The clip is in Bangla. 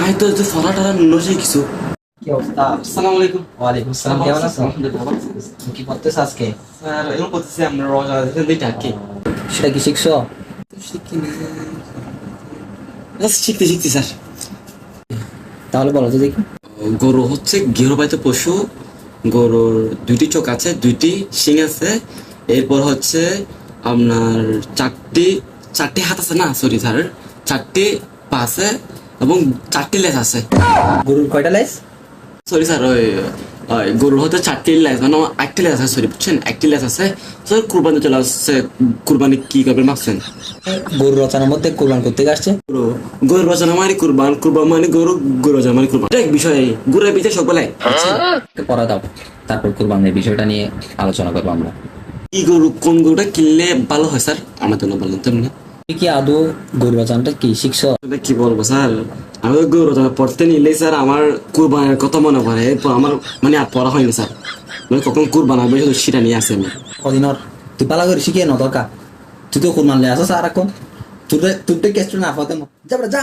আমি তো ফরা টরা নসে কিছু। কি অবস্থা? আসসালামু আলাইকুম। ওয়ালাইকুম আসসালাম, কেমন আছো? আলহামদুলিল্লাহ, ভালো আছি। কি করতেছ আজকে? স্যার এরকম করতেছি আমরা রোজা দিতে আর কি। সেটা কি শিখছো? শিখতে শিখতে স্যার। তাহলে বলো তো দেখি। গরু হচ্ছে গৃহপালিত পশু। গরুর দুইটি চোখ আছে, দুইটি শিং আছে। এরপর হচ্ছে আপনার চারটি চারটি হাত আছে, না সরি স্যার, চারটি পা আছে এবং চারটি লেজ আছে। গরুর কয়টা লেজ? সরি স্যার, ওই গরুর হতে চারটি লেজ, মানে একটি লেজ আছে, সরি বুঝছেন, একটি লেজ আছে। স্যার কুরবানি চলে আসছে, কুরবানি কি করবেন ভাবছেন? গরু রচনার মধ্যে কোরবান করতে আসছে। গরু গরু রচনা মানে কুরবান, কুরবান মানে গরু, গরু রচনা মানে কুরবান, এক বিষয়ে গরুর বিচার সব বেলায়। পড়া দাও, তারপর কোরবানের বিষয়টা নিয়ে আলোচনা করবো আমরা। কি গরু, কোন গরুটা কিনলে ভালো হয় স্যার? আমার জন্য বলুন তো এমনি। তুমি কি আদৌ গরু রচনাটা কি শিখছো? আসলে কি বলবো স্যার, আমি তো গরু রচনা পড়তে নিলেই স্যার আমার কুরবানের কথা মনে পড়ে। এরপর আমার মানে আর পড়া হয়নি স্যার, মানে কখন কুরবান হবে শুধু সেটা নিয়ে আসে আমি। কদিনর তুই পালা করে শিখিয়ে ন দরকার। তুই তো কোরবান লে আসো আর এখন তোর কেষ্ট না ফাতে যা